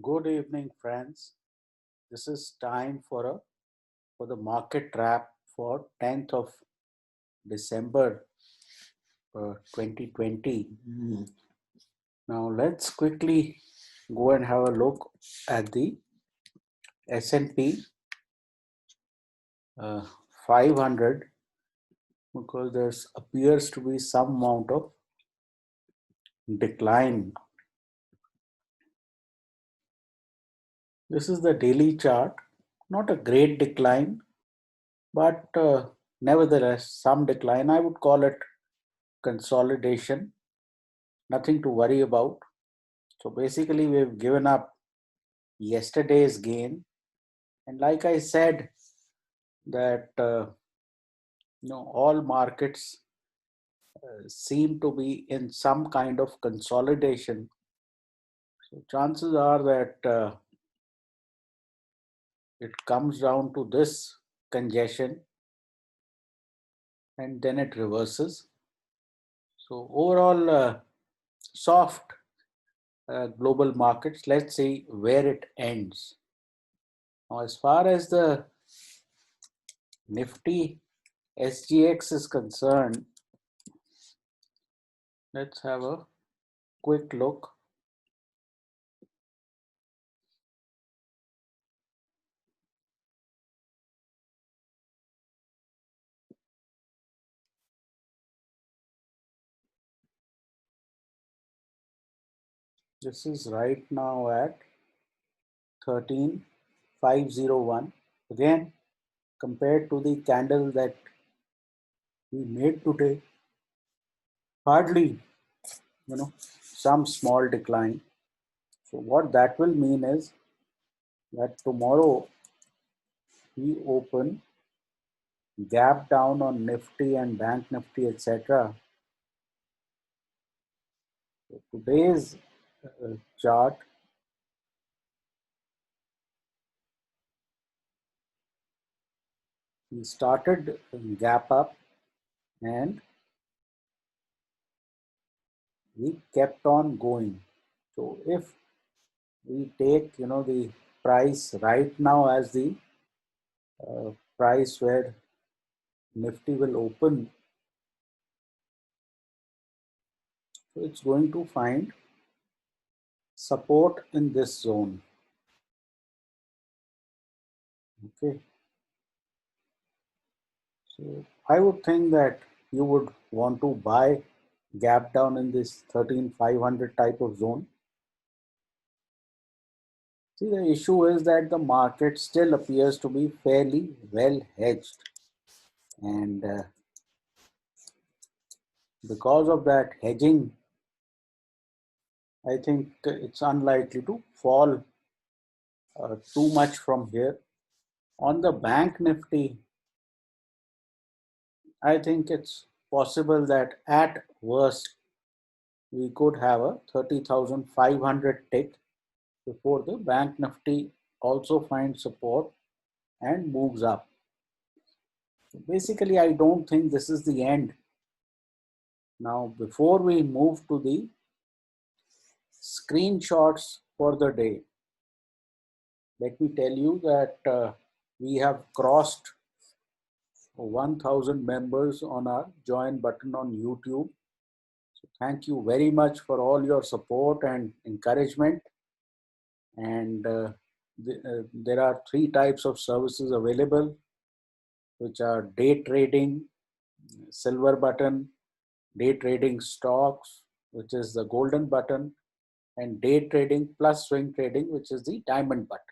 Good evening, friends. This is time for the market wrap for 10th of December 2020. Now let's quickly go and have a look at the S&P 500 because there appears to be some amount of decline. This is the daily chart. Not a great decline, but nevertheless some decline. I would call it consolidation. Nothing to worry about. So basically, we've given up yesterday's gain, and like I said, that all markets seem to be in some kind of consolidation. So chances are that it comes down to this congestion, and then it reverses. So overall, soft global markets. Let's see where it ends. Now, as far as the Nifty SGX is concerned, let's have a quick look. This is right now at 13,501. Again, compared to the candle that we made today, hardly, some small decline. So what that will mean is that tomorrow we open gap down on Nifty and Bank Nifty, etc. So today's chart, we started gap up and we kept on going. So if we take the price right now as the price where Nifty will open, so it's going to find support in this zone. Okay, so I would think that you would want to buy gap down in this 13,500 type of zone. See, the issue is that the market still appears to be fairly well hedged, and because of that hedging, I think it's unlikely to fall too much from here. On the Bank Nifty, I think it's possible that at worst we could have a 30,500 tick before the Bank Nifty also finds support and moves up. So basically, I don't think this is the end. Now, before we move to the screenshots for the day, let me tell you that we have crossed 1,000 members on our join button on YouTube. So thank you very much for all your support and encouragement. And there are three types of services available, which are day trading, silver button, day trading stocks, which is the golden button, and day trading plus swing trading, which is the diamond button.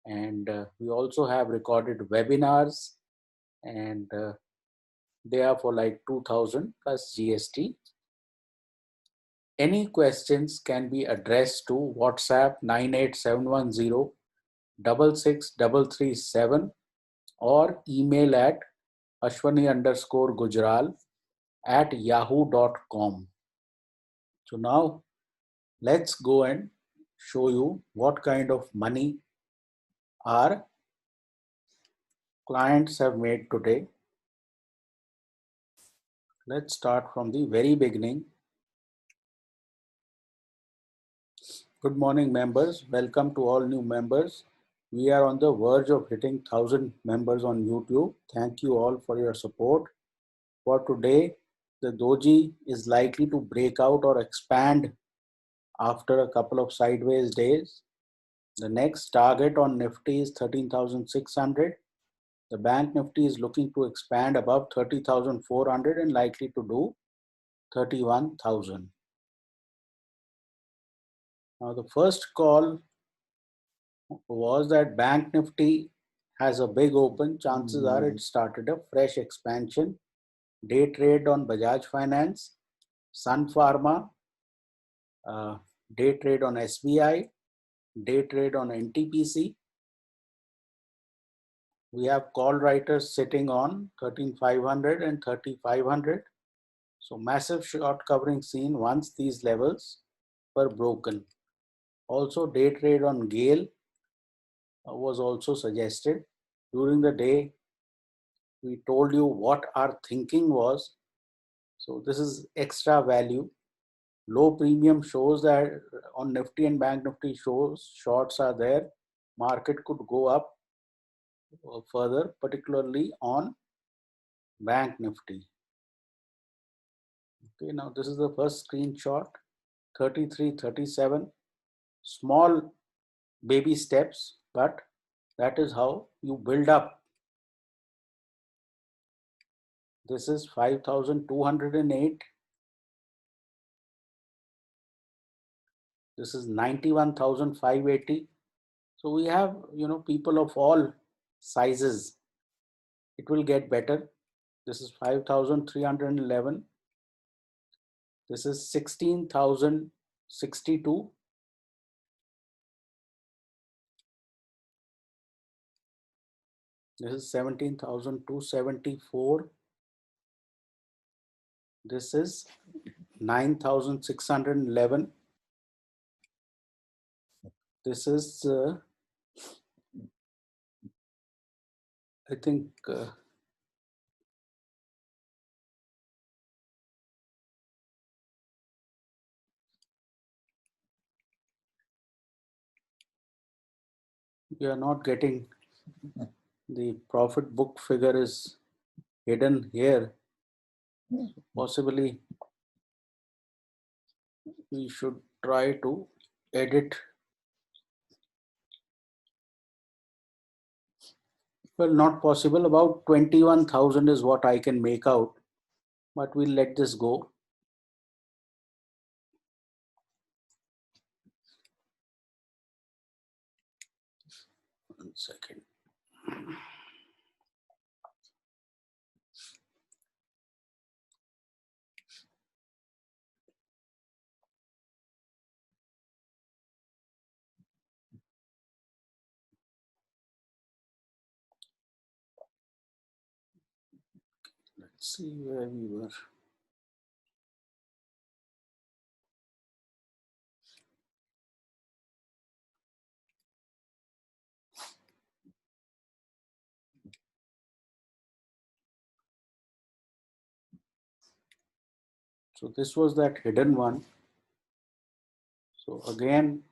And we also have recorded webinars, and they are for like 2,000 plus GST. Any questions can be addressed to WhatsApp 98710 66337 or email at ashwani_gujral at yahoo.com. So now let's go and show you what kind of money our clients have made today. Let's start from the very beginning. Good morning, members. Welcome to all new members. We are on the verge of hitting 1,000 members on YouTube. Thank you all for your support. For today, the Doji is likely to break out or expand after a couple of sideways days. The next target on Nifty is 13,600. The Bank Nifty is looking to expand above 30,400 and likely to do 31,000. Now, the first call was that Bank Nifty has a big open. Chances are it started a fresh expansion. Day trade on Bajaj Finance, Sun Pharma, day trade on SBI, day trade on NTPC. We have call writers sitting on 13,500 and 3,500. So massive short covering seen once these levels were broken. Also, day trade on GAIL was also suggested. During the day, we told you what our thinking was. So this is extra value. Low premium shows that on Nifty and Bank Nifty shows shorts are there. Market could go up further, particularly on Bank Nifty. Okay, now this is the first screenshot, 33, 37. Small baby steps, but that is how you build up. This is 5,208. This is 91,580. So we have, people of all sizes. It will get better. This is 5,311. This is 16,062. This is 17,274. This is 9,611. This is, I think, we are not getting the profit book figure is hidden here. Possibly we should try to edit. Well, not possible. About 21,000 is what I can make out, but we'll let this go. One second. Let's see where we were. So this was that hidden one. So again,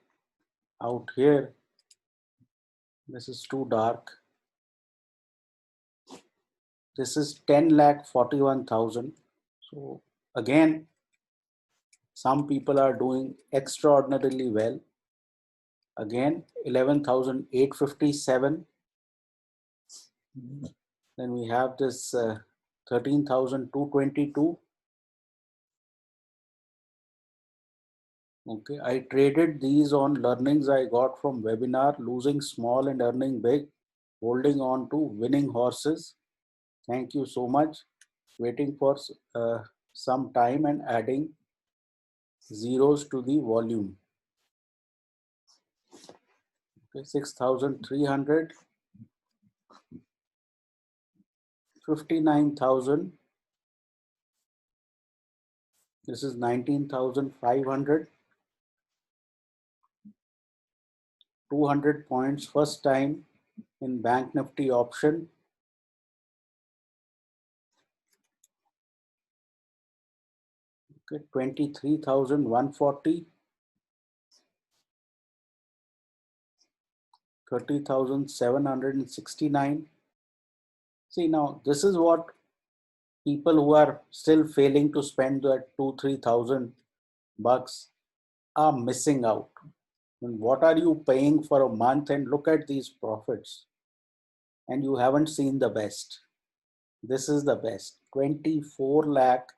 out here, this is too dark. This is 10,41,000. So again, some people are doing extraordinarily well. Again, 11,857. Then we have this 13,222. Okay, I traded these on learnings I got from webinar, losing small and earning big, holding on to winning horses. Thank you so much. Waiting for some time and adding zeros to the volume. Okay, 6,300, 59,000. This is 19,500. 200 points first time in Bank Nifty option. Okay, 23,140. 30,769. See, now this is what people who are still failing to spend that 2-3 thousand bucks are missing out. And what are you paying for a month? And look at these profits, and you haven't seen the best. This is the best, 24 lakh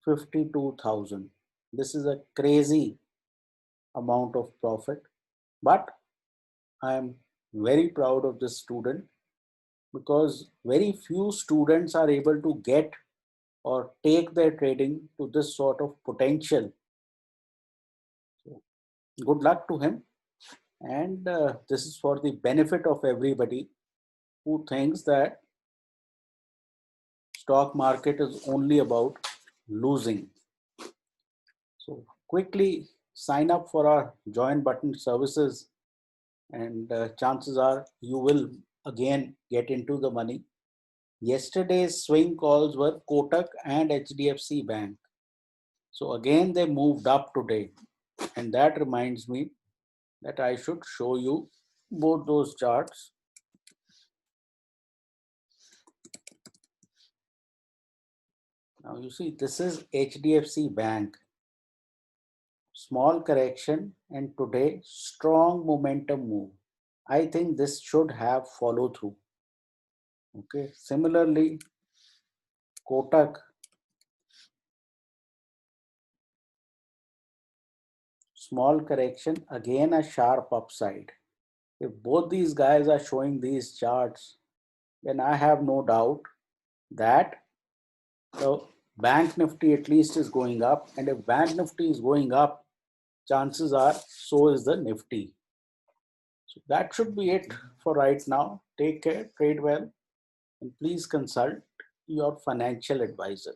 52,000. This is a crazy amount of profit, but I am very proud of this student because very few students are able to get or take their trading to this sort of potential. So good luck to him. And this is for the benefit of everybody who thinks that stock market is only about losing. So quickly sign up for our join button services, and chances are you will again get into the money. Yesterday's swing calls were Kotak and HDFC Bank. So again, they moved up today. And that reminds me that I should show you both those charts. Now you see, this is HDFC Bank. Small correction and today strong momentum move. I think this should have follow through. Okay. Similarly, Kotak, small correction, again a sharp upside. If both these guys are showing these charts, then I have no doubt that the bank nifty at least is going up, and if bank nifty is going up, chances are so is the nifty. So that should be it for right now. Take care, trade well, and please consult your financial advisor.